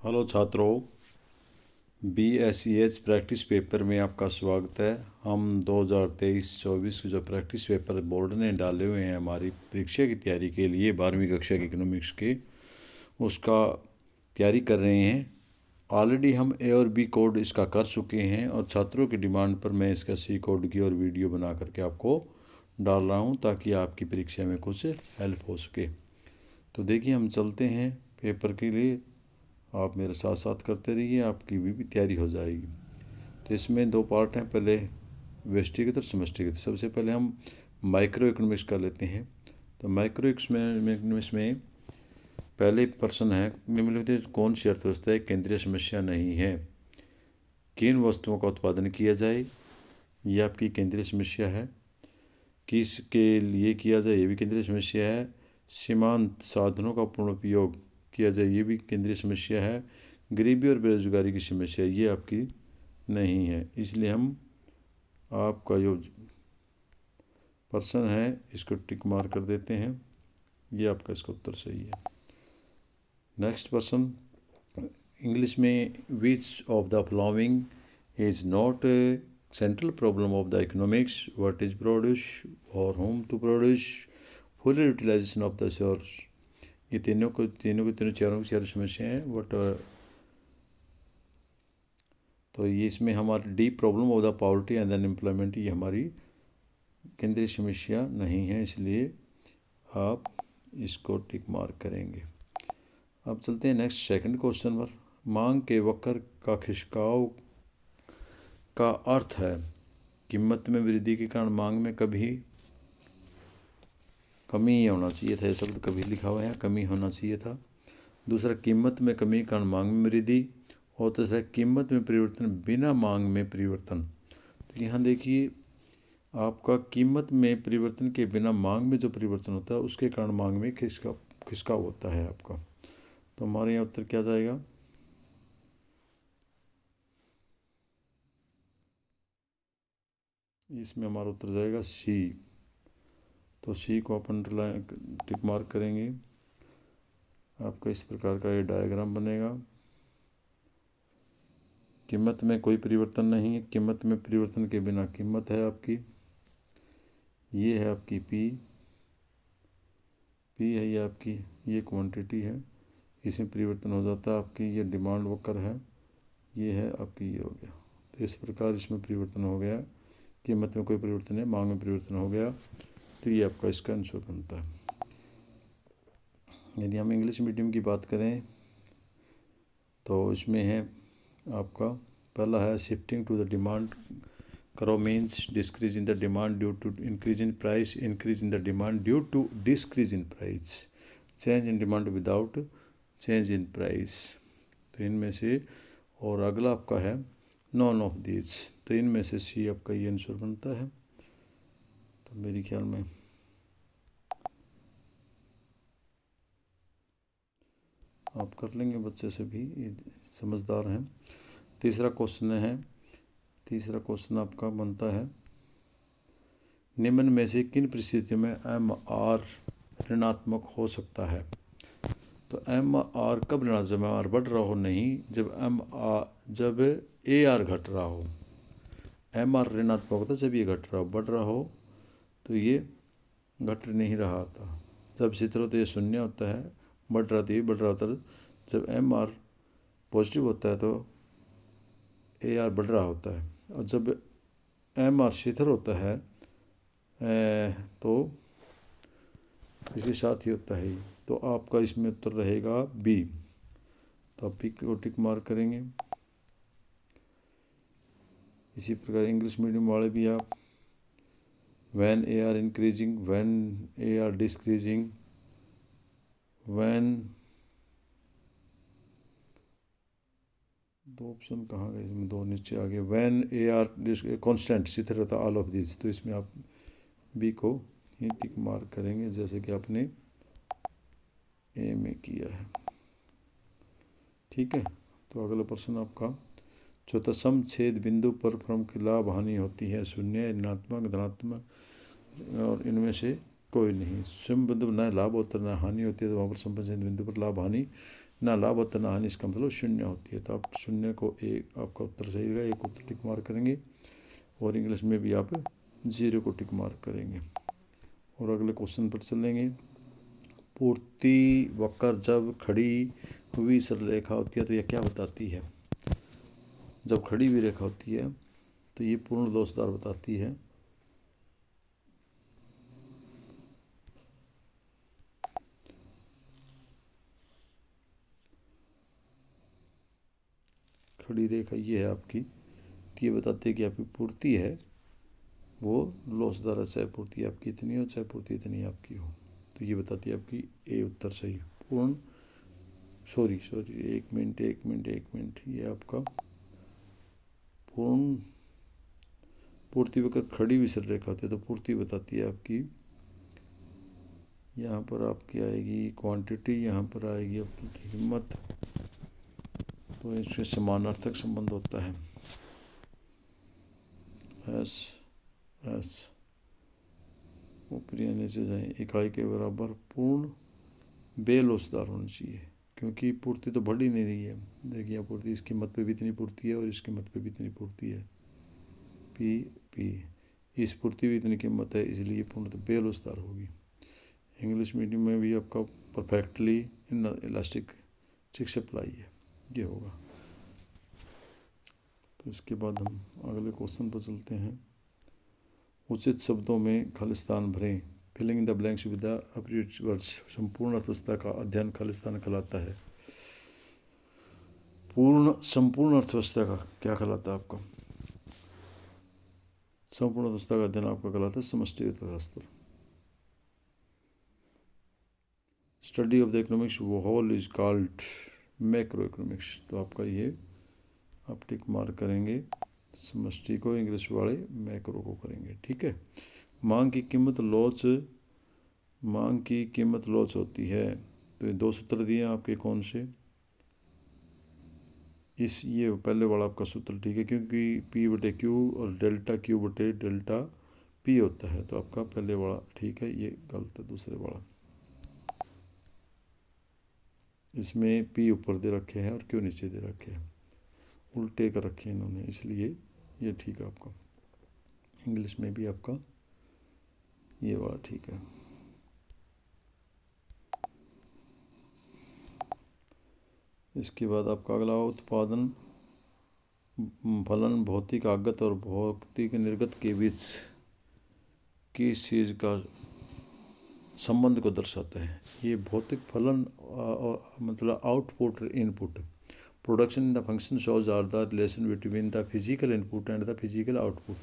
Hello छात्रों, BSEH practice paper में आपका स्वागत है। हम 2023-24 के जो प्रैक्टिस पेपर बोर्ड ने डाले हुए हैं हमारी परीक्षा की तैयारी के लिए 12वीं कक्षा के इकोनॉमिक्स के, उसका तैयारी कर रहे हैं। ऑलरेडी हम ए और बी कोड इसका कर चुके हैं और छात्रों की डिमांड पर मैं इसका सी कोड की और वीडियो बना करके आपको डाल रहा हूँ ताकि आपकी परीक्षा में कुछ हेल्प हो सके। तो देखिए, हम चलते हैं पेपर के लिए। आप मेरे साथ साथ करते रहिए, आपकी भी तैयारी हो जाएगी। तो इसमें दो पार्ट हैं, पहले व्यष्टिगत और समष्टिगत। सबसे पहले हम माइक्रो इकोनॉमिक्स कर लेते हैं। तो माइक्रो इकोनॉमिक्स में पहले प्रश्न है, निम्नलिखित कौन सी अर्थव्यवस्था एक केंद्रीय समस्या नहीं है? किन वस्तुओं का उत्पादन किया जाए, ये आपकी केंद्रीय समस्या है। किसके लिए किया जाए, ये भी केंद्रीय समस्या है। सीमांत साधनों का पूर्ण उपयोग किया जाए, ये भी केंद्रीय समस्या है। गरीबी और बेरोजगारी की समस्या ये आपकी नहीं है। इसलिए हम आपका जो प्रश्न है इसको टिक मार कर देते हैं, ये आपका इसका उत्तर सही है। नेक्स्ट प्रश्न, इंग्लिश में which of the following is not central problem of the economics? What is produce और whom to produce, full utilization of the source. ये तीनों चारों की चारों समस्या हैं। तो ये इसमें हमारी D problem of the poverty and unemployment, ये हमारी केंद्रीय समस्या नहीं है, इसलिए आप इसको टिक मार्क करेंगे। अब चलते हैं नेक्स्ट सेकंड क्वेश्चन पर। मांग के वक्र का खिसकाव का अर्थ है कीमत में वृद्धि के कारण मांग में कभी कमी होना चाहिए था, ये शब्द कभी लिखा हुआ है, कमी होना चाहिए था। दूसरा, कीमत में कमी के कारण मांग में वृद्धि। और तीसरा, कीमत में परिवर्तन बिना मांग में परिवर्तन। तो यहाँ देखिए, आपका कीमत में परिवर्तन के बिना मांग में जो परिवर्तन होता है उसके कारण मांग में खिसकाव होता है आपका। तो हमारे यहाँ उत्तर क्या जाएगा? इसमें हमारा उत्तर जाएगा सी। तो सी को अपन टिक मार्क करेंगे। आपका इस प्रकार का ये डायग्राम बनेगा। कीमत में कोई परिवर्तन नहीं है, कीमत में परिवर्तन के बिना कीमत है आपकी, ये है आपकी पी है, ये आपकी ये क्वांटिटी है, इसमें परिवर्तन हो जाता है आपकी, ये डिमांड वक्र है, ये है आपकी, ये हो गया। तो इस प्रकार इसमें परिवर्तन हो गया, कीमत में कोई परिवर्तन है, मांग में परिवर्तन हो गया। तो ये आपका इसका आंसर बनता है। यदि हम इंग्लिश मीडियम की बात करें तो इसमें है आपका पहला है शिफ्टिंग टू द डिमांड करो means decrease in the demand due to increase in price, increase in the demand due to decrease in price, change in demand without change in price. तो इनमें से, और अगला आपका है नॉन ऑफ दिस। तो इनमें से सी आपका ये आंसर बनता है। तो मेरे ख्याल में आप कर लेंगे, बच्चे से भी ये समझदार हैं। तीसरा क्वेश्चन आपका बनता है, निम्न में से किन परिस्थितियों में MR ऋणात्मक हो सकता है? तो MR कब ऋणात्मक? जब MR बढ़ रहा हो नहीं, जब AR घट रहा हो। MR ऋणात्मक होता है जब ये घट रहा हो, बढ़ रहा हो तो ये घट नहीं रहा था। जब स्थिर हो तो ये शून्य होता है, बढ़ रहा तो ये बढ़ रहा होता है। जब MR पॉजिटिव होता है तो AR बढ़ रहा होता है, और जब MR शिथिल होता है तो इसके साथ ही होता है। तो आपका इसमें उत्तर रहेगा बी। तो आप पिक को टिक मार्क करेंगे। इसी प्रकार इंग्लिश मीडियम वाले भी आप when AR increasing, when AR डिस्क्रीजिंग, when, दो ऑप्शन कहाँ गए इसमें, दो नीचे आ गए, व्हेन AR कांस्टेंट शिथिल रहता ऑल ऑफ दिस। तो इसमें आप बी को ही टिक मार्क करेंगे जैसे कि आपने ए में किया है। ठीक है। तो अगला प्रश्न आपका चौथा, सम छेद बिंदु पर फर्म की लाभ हानि होती है, शून्य, ऋणात्मक, धनात्मक, और इनमें से कोई नहीं। सम बिंदु न लाभ होता न हानि होती है, तो वहाँ पर सम छेद बिंदु पर लाभ हानि ना लाभ होता ना हानि, इसका मतलब शून्य होती है। तो आप शून्य को एक आपका उत्तर सही रहेगा, एक उत्तर टिक मार्क करेंगे। और इंग्लिश में भी आप 0 को टिक मार्क करेंगे। और अगले क्वेश्चन पर चलेंगे। पूर्ति वक्र जब खड़ी हुई सरल रेखा होती है तो यह क्या बताती है? जब खड़ी हुई रेखा होती है तो ये पूर्ण दोषदार बताती है। खड़ी रेखा ये है आपकी, तो ये बताती है कि आपकी पूर्ति है वो लॉसदार है, चाहे पूर्ति आपकी इतनी हो चाहे पूर्ति इतनी आपकी हो। तो ये बताती है आपकी ए उत्तर सही। पूर्ण सॉरी एक मिनट ये आपका पूर्ण पूर्ति वक्र खड़ी हुई सरल रेखा होती है तो पूर्ति बताती है आपकी, यहाँ पर आपकी आएगी क्वांटिटी, यहाँ पर आएगी आपकी कीमत। तो इसके समानार्थक संबंध होता है एस ऊपरी नीचे जाए इकाई के बराबर पूर्ण बेलौसदार होना चाहिए, क्योंकि पूर्ति तो बढ़ ही नहीं रही है। देखिए पूर्ति इस कीमत पे भी इतनी पूर्ति है और इस कीमत पे भी इतनी पूर्ति है, पी इस पूर्ति भी इतनी कीमत है, इसलिए पूर्णतः बेलौसदार होगी। इंग्लिश मीडियम में भी आपका परफेक्टली इन इलास्टिक चिक्स अप्लाई है, ये होगा। तो इसके बाद हम अगले क्वेश्चन पर चलते हैं। उचित शब्दों में खालिस्तान भरें। Filling in the blanks with the appropriate words. संपूर्ण अर्थव्यवस्था का अध्ययन खालिस्तान कहलाता है। संपूर्ण अर्थव्यवस्था का क्या कहलाता है आपका? संपूर्ण अर्थव्यवस्था का अध्ययन आपका कहलाता है समष्टि अर्थशास्त्र। Study of the economics whole is called macro economics. तो आपका ये आप टिक मार्क करेंगे, समष्टि को इंग्लिश वाले मैक्रो को करेंगे, ठीक है। मांग की कीमत लॉस होती है। तो ये 2 सूत्र दिए आपके कौन से? ये पहले वाला आपका सूत्र ठीक है, क्योंकि P/Q और डेल्टा Q/डेल्टा P होता है। तो आपका पहले वाला ठीक है, ये गलत है दूसरे वाला। इसमें P ऊपर दे रखे हैं और Q नीचे दे रखे हैं, उल्टे कर रखे हैं इन्होंने, इसलिए ये ठीक है आपका। इंग्लिश में भी आपका ये वाला ठीक है। इसके बाद आपका अगला उत्पादन फलन भौतिक आगत और भौतिक निर्गत के बीच की चीज़ का संबंध को दर्शाता है। ये भौतिक फलन और मतलब आउटपुट और input. Production in the function shows are the relation between the physical input and the physical output.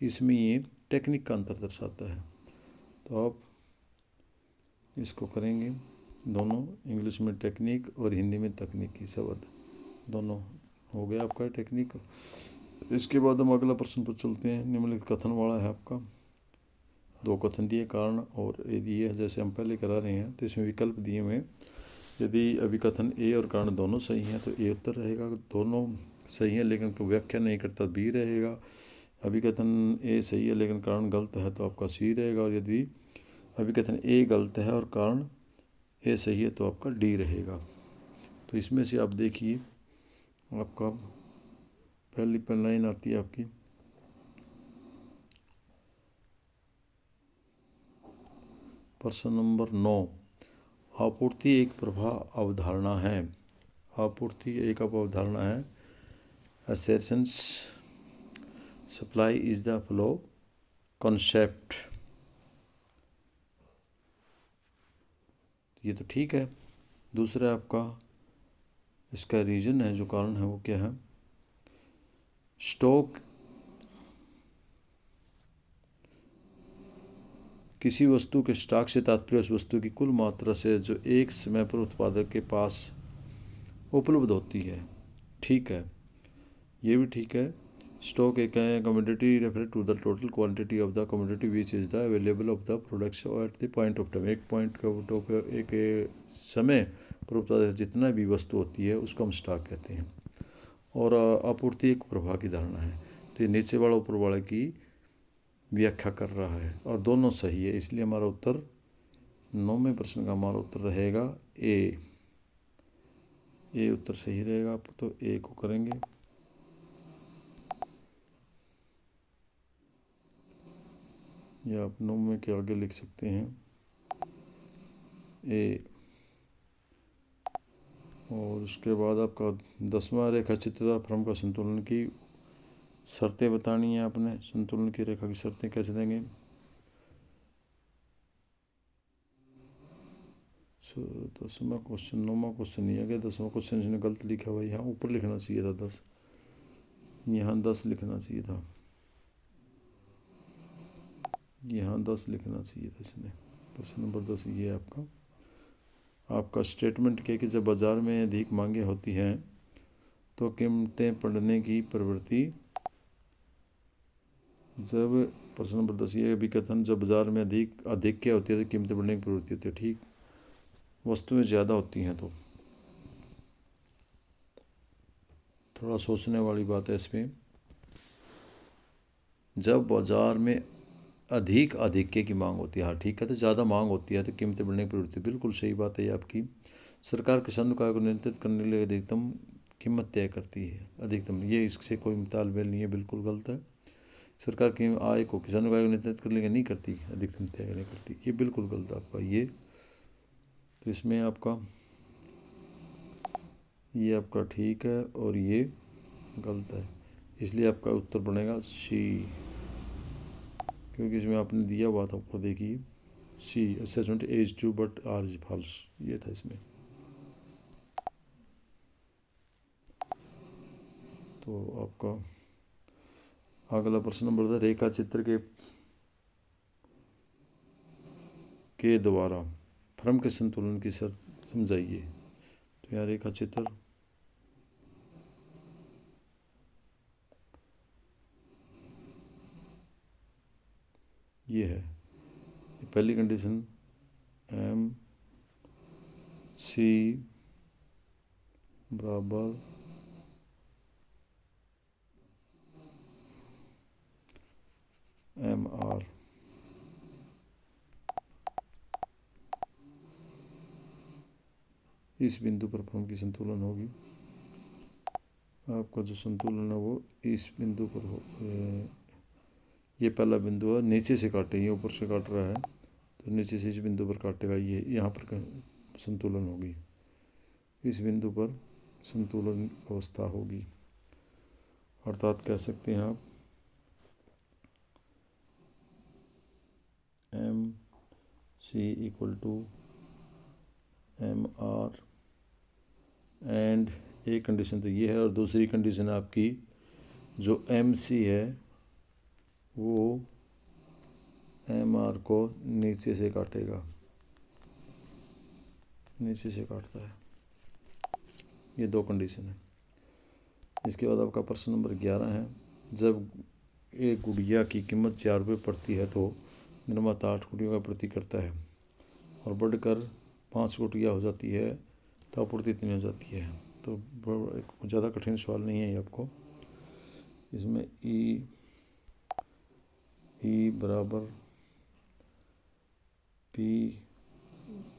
इसमें ये टेक्निक का अंतर दर्शाता है। तो आप इसको करेंगे दोनों, इंग्लिश में टेक्निक और हिंदी में तकनीकी शब्द दोनों हो गया आपका टेक्निक। इसके बाद हम अगला प्रश्न पर चलते हैं। निम्नलिखित कथन वाला है आपका। 2 कथन दिए, कारण और ए दिए, जैसे हम पहले करा रहे हैं। तो इसमें विकल्प दिए हुए, यदि अभिकथन ए और कारण दोनों सही हैं तो ए उत्तर रहेगा। दोनों सही है लेकिन कोई व्याख्या नहीं करता बी रहेगा। अभिकथन ए सही है लेकिन कारण गलत है तो आपका सी रहेगा। और यदि अभिकथन ए गलत है और कारण ए सही है तो आपका डी रहेगा। तो इसमें से आप देखिए, आपका पहली लाइन आती है आपकी, प्रश्न नंबर 9। आपूर्ति एक प्रभाव अवधारणा है। आपूर्ति एक अवधारणा है। Assertions supply is the flow concept. ये तो ठीक है। दूसरा आपका इसका रीजन है, जो कारण है वो क्या है? स्टॉक किसी वस्तु के स्टॉक से तात्पर्य उस वस्तु की कुल मात्रा से जो एक समय पर उत्पादक के पास उपलब्ध होती है। ठीक है, ये भी ठीक है। स्टॉक एक commodity refer to the total quantity of the commodity which is the available of the products at the point of time. एक पॉइंट का एक समय पर उत्पादक जितना भी वस्तु होती है उसको हम स्टॉक कहते हैं। और आपूर्ति एक प्रवाह की धारणा है। तो ये नीचे वाला ऊपर वाले की व्याख्या कर रहा है और दोनों सही है, इसलिए हमारा उत्तर 9वें प्रश्न का हमारा उत्तर रहेगा ए। ए उत्तर सही रहेगा आप, तो ए को करेंगे। या आप 9 में के आगे लिख सकते हैं ए। और उसके बाद आपका 10वां रेखा चित्रदार फर्म का संतुलन की शर्तें बतानी है आपने। संतुलन की रेखा की शर्तें कैसे देंगे? 10वां क्वेश्चन, 9वां क्वेश्चन नहीं आ गया, 10वां क्वेश्चन इसने गलत लिखा हुआ है। यहाँ ऊपर लिखना चाहिए था 10, यहाँ 10 लिखना चाहिए था, यहाँ 10 लिखना चाहिए था इसने। प्रश्न नंबर 10 ये है आपका स्टेटमेंट के कि जब बाज़ार में अधिक मांगें होती हैं तो कीमतें बढ़ने की प्रवृत्ति। जब प्रश्न नंबर 10 ये भी कथन, जब बाज़ार में अधिक क्या होती है तो कीमतें बढ़ने की प्रवृत्ति होती है। ठीक, वस्तुएं ज़्यादा होती हैं तो थोड़ा सोचने वाली बात है इसमें। जब बाज़ार में अधिक की मांग होती है, हाँ ठीक है, तो ज़्यादा मांग होती है तो कीमतें बढ़ने की प्रवृत्ति, बिल्कुल सही बात है ये आपकी। सरकार किसानों का आय को नियंत्रित करने के लिए अधिकतम कीमत तय करती है। अधिकतम, ये इससे कोई तालमेल नहीं है, बिल्कुल गलत है। सरकार की आय को, किसानों का आय को नियंत्रित करने के लिए नहीं करती, अधिकतम तय नहीं करती, ये बिल्कुल गलत है आपका ये। तो इसमें ये आपका ठीक है और ये गलत है, इसलिए आपका उत्तर बनेगा सी, क्योंकि इसमें आपने दिया हुआ था ऊपर देखिए C, assessment as to but R is false, ये था इसमें। तो आपका अगला प्रश्न नंबर था, रेखा चित्र के द्वारा फर्म के संतुलन की शर्त समझाइए। तो यहाँ रेखा चित्र ये है, पहली कंडीशन एम सी बराबर एम आर, इस बिंदु पर फर्म की संतुलन होगी। आपका जो संतुलन है वो इस बिंदु पर हो। ये पहला बिंदु है, नीचे से काटे, ये ऊपर से काट रहा है तो नीचे से इस बिंदु पर काटेगा, ये यहाँ पर संतुलन होगी, इस बिंदु पर संतुलन अवस्था होगी। अर्थात कह सकते हैं आप M C equal to M R, and एक कंडीशन तो ये है, और दूसरी कंडीशन आपकी जो एम सी है वो एम आर को नीचे से काटेगा, नीचे से काटता है। ये दो कंडीशन है। इसके बाद आपका प्रश्न नंबर 11 है, जब एक गुड़िया की कीमत 4 रुपये पड़ती है तो निर्माता 8 गुड़ियों का आपूर्ति करता है और बढ़कर 5 गुड़िया हो जाती है तो आपूर्ति इतनी हो जाती है। तो ज़्यादा कठिन सवाल नहीं है ये आपको। इसमें ई बराबर पी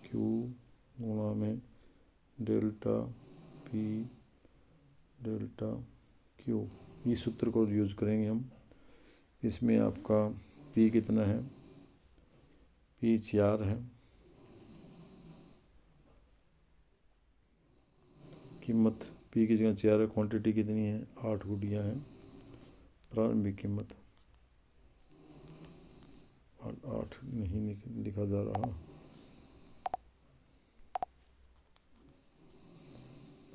क्यू गुणा में डेल्टा पी डेल्टा क्यू, इस सूत्र को यूज़ करेंगे हम। इसमें आपका पी कितना है, पी 4 है, कीमत पी की जगह 4 है, क्वांटिटी कितनी है 8 गुड़ियाँ हैं, प्रारंभिक कीमत 8 नहीं लिखा जा रहा,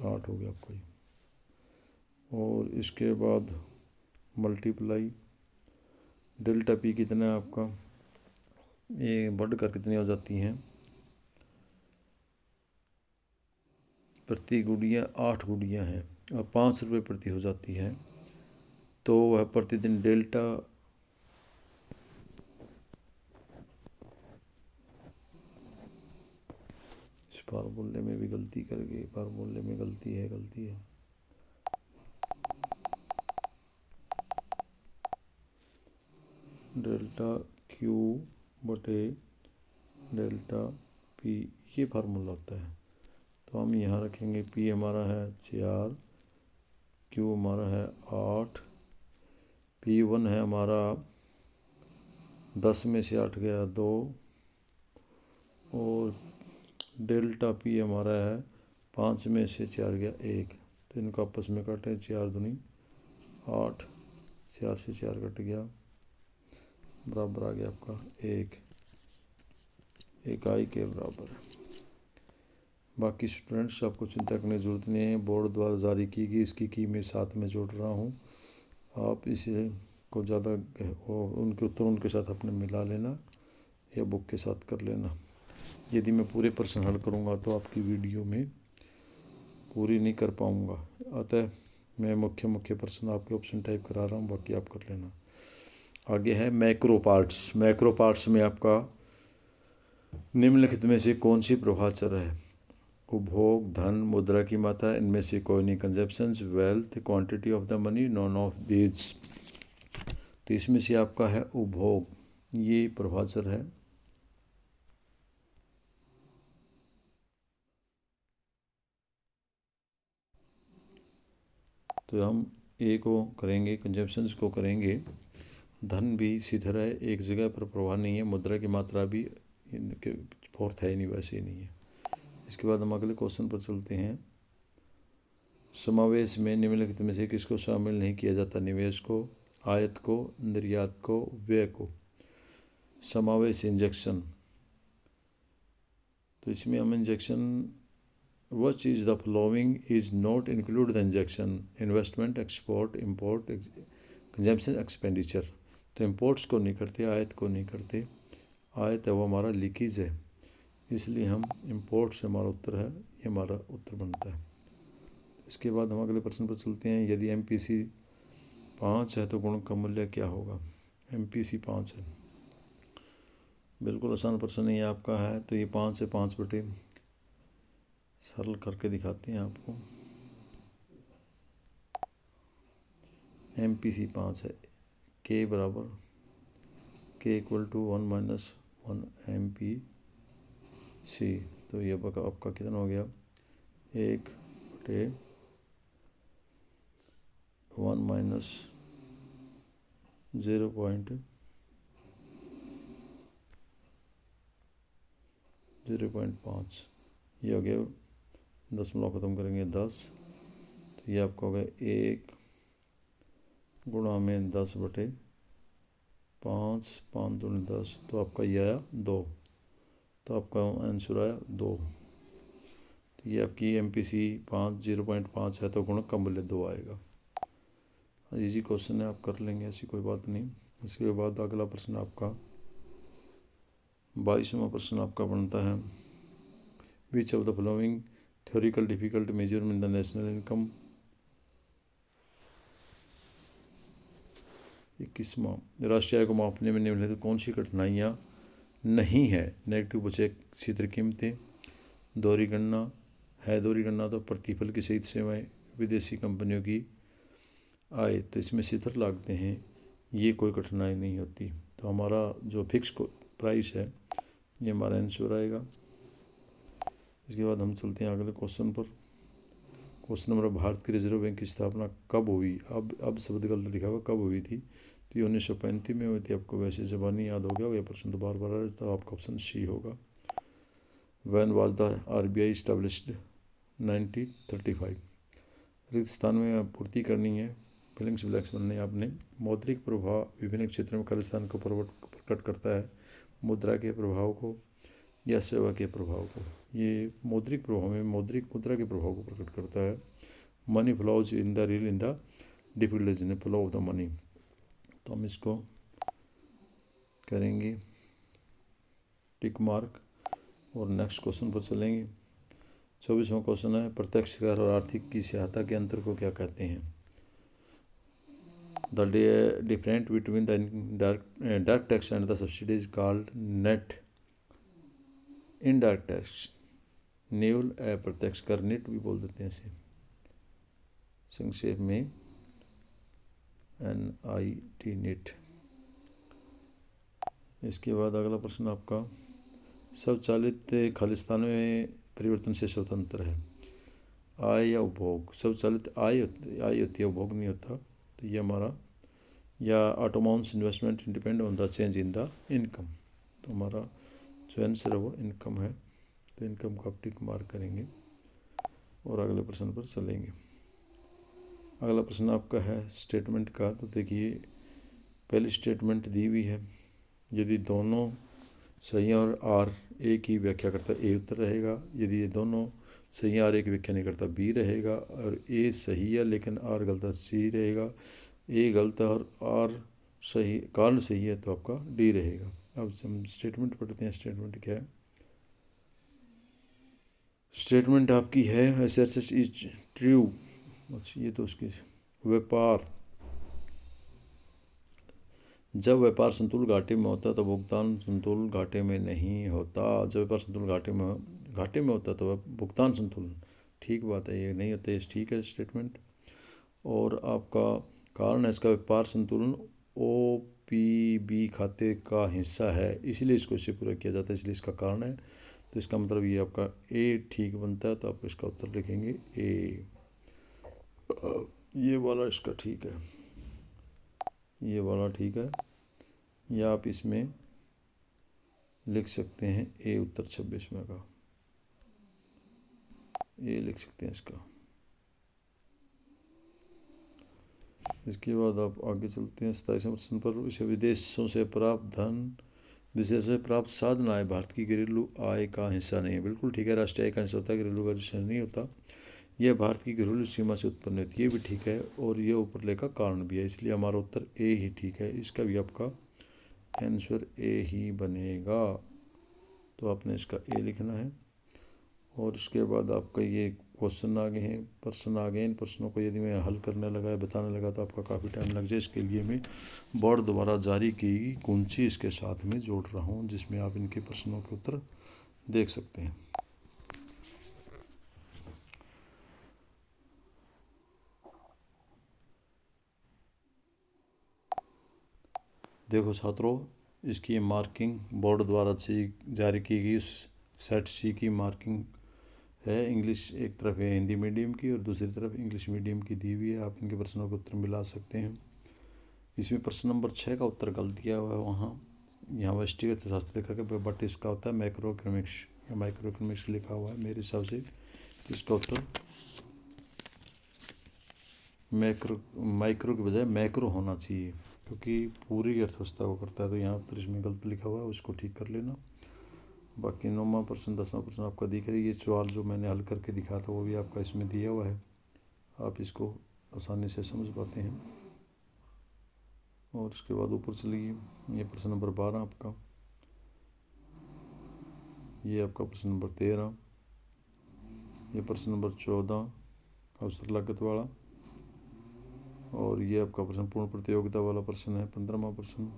8 हो गया आपका ये। और इसके बाद मल्टीप्लाई डेल्टा पी कितना है आपका, ये बढ़कर कितनी हो जाती हैं, प्रति गुड़िया 8 गुड़ियाँ हैं और 5 रुपये प्रति हो जाती है, तो वह प्रतिदिन डेल्टा इस फार्मूले में भी गलती कर गई, फार्मूले में गलती है डेल्टा क्यू बटे डेल्टा पी, ये फार्मूला होता है। तो हम यहाँ रखेंगे P हमारा है 4, Q हमारा है 8, P1 है हमारा 10 में से 8 गया 2, और डेल्टा P हमारा है 5 में से 4 गया 1। तो इनको आपस में काटें, 4 दूनी 8, 4 से 4 कट गया, बराबर आ गया आपका 1 इकाई के बराबर। बाकी स्टूडेंट्स आपको चिंता करने की ज़रूरत नहीं है, बोर्ड द्वारा जारी की गई इसकी की मैं साथ में जोड़ रहा हूँ। आप इसे को ज़्यादा उनके उत्तर उनके साथ अपने मिला लेना या बुक के साथ कर लेना। यदि मैं पूरे प्रश्न हल करूँगा तो आपकी वीडियो में पूरी नहीं कर पाऊँगा, अतः मैं मुख्य प्रश्न आपके ऑप्शन टाइप करा रहा हूँ, बाकी आप कर लेना। आगे है मैक्रो पार्ट्स। मैक्रो पार्ट्स में आपका निम्नलिखित में से कौन सी प्रभाचर है? उपभोग, धन, मुद्रा की मात्रा, इनमें से कोई नहीं। Consumptions, wealth, quantity of the money, none of these. तो इसमें से आपका है उपभोग, ये प्रभाचर है। तो हम ए को करेंगे, कंजप्शंस को करेंगे। धन भी इसी तरह है, एक जगह पर प्रभाव नहीं है। मुद्रा की मात्रा भी फोर्थ है नहीं, वैसे ही नहीं है। इसके बाद हम अगले क्वेश्चन पर चलते हैं। समावेश में निम्नलिखित में से किसको शामिल नहीं किया जाता? निवेश को, आयत को, निर्यात को, व्यय को। समावेश इंजेक्शन, तो इसमें हम injection Which is the following is not include the injection? Investment, export, import, consumption, expenditure. तो इम्पोर्ट्स को नहीं करते, आयत को नहीं करते। आयत है वो हमारा लीकेज है, इसलिए हम इम्पोर्ट से हमारा उत्तर है, ये हमारा उत्तर बनता है। इसके बाद हम अगले प्रश्न पर चलते हैं। यदि MPC 5 है तो गुणक का मूल्य क्या होगा? MPC 5 है, बिल्कुल आसान प्रश्न नहीं आपका है। तो ये 5 से 5 बटे सरल करके दिखाते हैं आपको। MPC 5 है, K बराबर K equal to 1 minus 1 MPC। तो ये आपका कितना हो गया? 1 बटे 1 माइनस 0.5, ये हो गया 10 ख़त्म करेंगे 10। तो ये आपका हो गया 1 गुणा में 10 बटे 5, 5 दूनी 10, तो आपका ये आया 2। तो आपका आंसर आया 2। तो ये आपकी MPC 5 0.5 है तो गुणक का मूल्य 2 आएगा। इजी क्वेश्चन है, आप कर लेंगे, ऐसी कोई बात नहीं। इसके बाद अगला प्रश्न आपका 22वां प्रश्न आपका बनता है। Which of the following theoretical difficult measurement the national income? 21वां, राष्ट्रीय आय को मापने में निम्नलिखित कौन सी कठिनाइयाँ नहीं है? नेगेटिव बचत क्षेत्र कीमतें, दोहरी गणना है। दोहरी गणना तो प्रतिफल की सहित सेवाएं, विदेशी कंपनियों की आय। तो इसमें सीधर लागते हैं, ये कोई कठिनाई नहीं होती। तो हमारा जो फिक्स प्राइस है ये हमारा आंसर आएगा। इसके बाद हम चलते हैं अगले क्वेश्चन पर। क्वेश्चन नंबर, भारत की रिजर्व बैंक की स्थापना कब हुई? अब शब्द गलत लिखा हुआ, कब हुई थी? तो ये 1935 में हुई थी। आपको वैसे ज़बानी याद हो गया, ये प्रश्न तो बार बार आ रहा है, तो आपका ऑप्शन सी होगा। When was the RBI established? 1935। रिक्त स्थान में पूर्ति करनी है, फिलिंग्स ब्लैक्स बनने आपने। मौद्रिक प्रभाव विभिन्न क्षेत्रों में खालिस्तान को प्रकट करता है, मुद्रा के प्रभाव को या सेवा के प्रभाव को? ये मौद्रिक प्रभाव में मौद्रिक मुद्रा के प्रभाव को प्रकट करता है। Money flows in the real in the difficult in flow of the money. तो हम इसको करेंगे टिक मार्क और नेक्स्ट क्वेश्चन पर चलेंगे। 24वां क्वेश्चन है, प्रत्यक्ष कर और आर्थिक की सहायता के अंतर को क्या कहते हैं? The different between the direct tax and the subsidy is called net. Indirect tax naval अप्रत्यक्ष कर, नेट भी बोल देते हैं इसे संक्षेप में, NIT नेट। इसके बाद अगला प्रश्न आपका, स्वचालित खालिस्तान में परिवर्तन से स्वतंत्र है। आय या उपभोग, सब चलित आय होती है, उपभोग नहीं होता। तो ये हमारा, या autonomous investment depend on the change in the income. तो हमारा जो आंसर है वो इनकम है। तो इनकम को आप टिक मार्क करेंगे और अगले प्रश्न पर चलेंगे। अगला प्रश्न आपका है स्टेटमेंट का। तो देखिए पहली स्टेटमेंट दी हुई है, यदि दोनों सही हैं और आर ए की व्याख्या करता है ए उत्तर रहेगा। यदि ये दोनों सही आर ए की व्याख्या नहीं करता बी रहेगा। और ए सही है लेकिन आर गलत है सी रहेगा। ए गलत है और आर सही, कारण सही है तो आपका डी रहेगा। अब हम स्टेटमेंट पढ़ते हैं। स्टेटमेंट क्या है? स्टेटमेंट आपकी है एस इज ट्रू। अच्छा, ये तो उसकी व्यापार, जब व्यापार संतुल घाटे में होता है तो भुगतान संतुल घाटे में नहीं होता। जब व्यापार संतुल घाटे में होता है तो भुगतान संतुलन, ठीक बात है, ये नहीं होता है, ठीक है स्टेटमेंट। और आपका कारण है इसका व्यापार संतुलन ओ पी बी खाते का हिस्सा है, इसलिए इसको इससे पूरा किया जाता है, इसलिए इसका कारण है। तो इसका मतलब ये आपका ए ठीक बनता है। तो आप इसका उत्तर लिखेंगे ए। ये वाला इसका ठीक है, ये वाला ठीक है। या आप इसमें लिख सकते हैं ए उत्तर 26वें का, ए लिख सकते हैं इसका। इसके बाद आप आगे चलते हैं 27वें प्रश्न पर। विदेशों से प्राप्त धन विदेशों से प्राप्त साधन आय भारत की घरेलू आय का हिस्सा नहीं है। बिल्कुल ठीक है, राष्ट्रीय आय का हिस्सा होता है, घरेलू का हिस्सा नहीं होता। यह भारत की घरेलू सीमा से उत्पन्न होती है, ये भी ठीक है। और ये ऊपर ले का कारण भी है, इसलिए हमारा उत्तर ए ही ठीक है। इसका भी आपका आंसर ए ही बनेगा। तो आपने इसका ए लिखना है। और उसके बाद आपका ये क्वेश्चन आ गए हैं, प्रश्न आ गए। इन प्रश्नों को यदि मैं हल करने लगा, बताने लगा तो आपका काफ़ी टाइम लग जाए। इसके लिए मैं बोर्ड द्वारा जारी की कुंजी इसके साथ में जोड़ रहा हूँ, जिसमें आप इनके प्रश्नों के उत्तर देख सकते हैं। देखो छात्रों, इसकी मार्किंग बोर्ड द्वारा जारी की गई सेट सी की मार्किंग है। इंग्लिश एक तरफ है हिंदी मीडियम की और दूसरी तरफ इंग्लिश मीडियम की दी हुई है। आप इनके प्रश्नों के उत्तर मिला सकते हैं। इसमें प्रश्न नंबर 6 का उत्तर गलत दिया हुआ है, वहाँ यहाँ व्यष्टिगत अर्थशास्त्र लिखा है, बट इसका होता है मैक्रो इकोनॉमिक्स या माइक्रो इकोनॉमिक्स लिखा हुआ है। मेरे हिसाब से इसका उत्तर माइक्रो के बजाय मैक्रो होना चाहिए, क्योंकि पूरी अर्थव्यवस्था को करता है। तो यहाँ उत्तर इसमें गलत लिखा हुआ है, उसको ठीक कर लेना। बाकी 9वां प्रश्न 10वां प्रश्न आपका दिख रही है। ये सवाल जो मैंने हल करके दिखाया था वो भी आपका इसमें दिया हुआ है, आप इसको आसानी से समझ पाते हैं। और उसके बाद ऊपर चलिए, ये प्रश्न नंबर 12 आपका, ये आपका प्रश्न नंबर 13, ये प्रश्न नंबर 14 अवसर लागत वाला, और ये आपका प्रश्न पूर्ण प्रतियोगिता वाला प्रश्न है 15वां प्रश्न।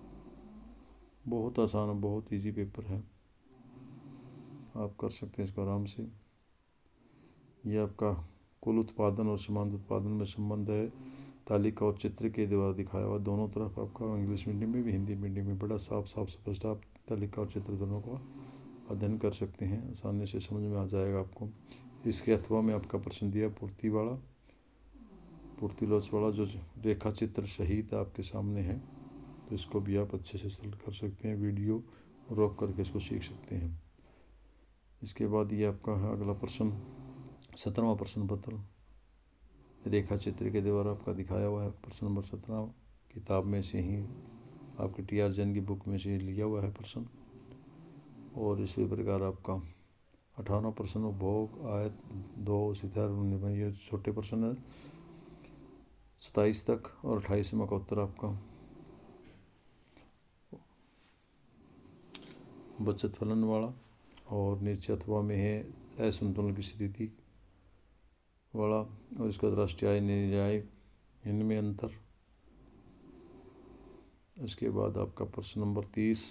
बहुत आसान, बहुत इजी पेपर है, आप कर सकते हैं इसको आराम से। ये आपका कुल उत्पादन और सीमांत उत्पादन में संबंध है, तालिका और चित्र के द्वारा दिखाया हुआ। दोनों तरफ आपका इंग्लिश मीडियम में भी हिंदी मीडियम में बड़ा साफ स्पष्ट आप तालिका और चित्र दोनों का अध्ययन कर सकते हैं, आसानी से समझ में आ जाएगा आपको। इसके अथवा में आपका प्रश्न दिया पूर्ति लोच वाला, जो रेखा चित्र सहित आपके सामने है। तो इसको भी आप अच्छे से सॉल्व कर सकते हैं, वीडियो रोक करके इसको सीख सकते हैं। इसके बाद ये आपका है अगला प्रश्न 17वां प्रश्न पत्र, रेखा चित्र के द्वारा आपका दिखाया हुआ है। प्रश्न नंबर 17 किताब में से ही, आपके टी आर जैन की बुक में से लिया हुआ है प्रश्न। और इसी प्रकार आपका 58वां प्रश्न उपभोग आयत 2 सीधा, ये छोटे प्रश्न है 27 तक। और 28वां का उत्तर आपका बचत फलन वाला, और नीचे अथवा में है असंतुलन की स्थिति वाला, और इसका राष्ट्रीय आय निजी आय इनमें अंतर। इसके बाद आपका प्रश्न नंबर 30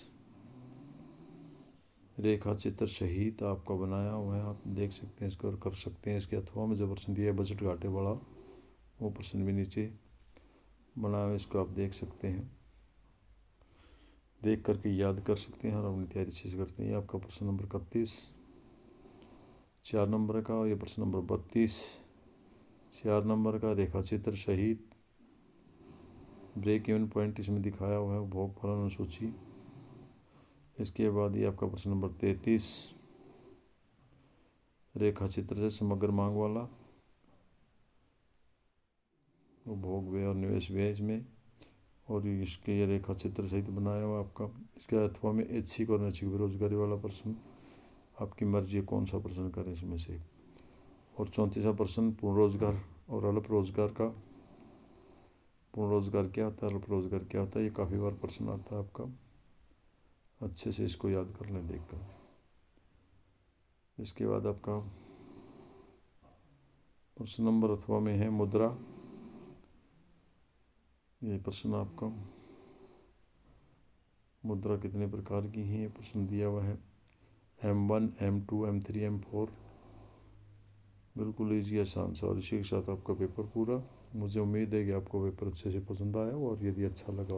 रेखा चित्र सहित आपका बनाया हुआ है, आप देख सकते हैं इसको और कर सकते हैं। इसके अथवा में जो प्रश्न दिया है बजट घाटे वाला, वो प्रश्न भी नीचे बना हुआ, इसको आप देख सकते हैं, देख करके याद कर सकते हैं और अपनी तैयारी अच्छे से करते हैं। आपका प्रश्न नंबर 31 4 नंबर का ये प्रश्न नंबर 32। 4 नंबर का रेखा चित्र सहित ब्रेक इवन पॉइंट इसमें दिखाया हुआ है, उपभोग फलन अनुसूची। इसके बाद ये आपका प्रश्न नंबर 33, रेखा चित्र से समग्र मांग वाला, उपभोग व्यय और निवेश व्यय इसमें, और इसके ये रेखा चित्र सहित बनाया हुआ आपका। इसके अथवा में ऐच्छिक और अनैच्छिक बेरोजगारी वाला प्रश्न, आपकी मर्जी है कौन सा प्रश्न करें इसमें से। और 34वां प्रश्न पूर्ण रोजगार और अल्प रोजगार का। पूर्ण रोजगार क्या होता है, अल्प रोजगार क्या होता है, ये काफ़ी बार प्रश्न आता है आपका, अच्छे से इसको याद कर लें देखकर। इसके बाद आपका प्रश्न नंबर अथवा में है मुद्रा। ये प्रश्न आपका मुद्रा कितने प्रकार की है, ये प्रश्न दिया हुआ है। M1, M2, M3, M4। बिल्कुल ईजी आसान सा, और इसी के साथ आपका पेपर पूरा। मुझे उम्मीद है कि आपको पेपर अच्छे से पसंद आया, और यदि अच्छा लगा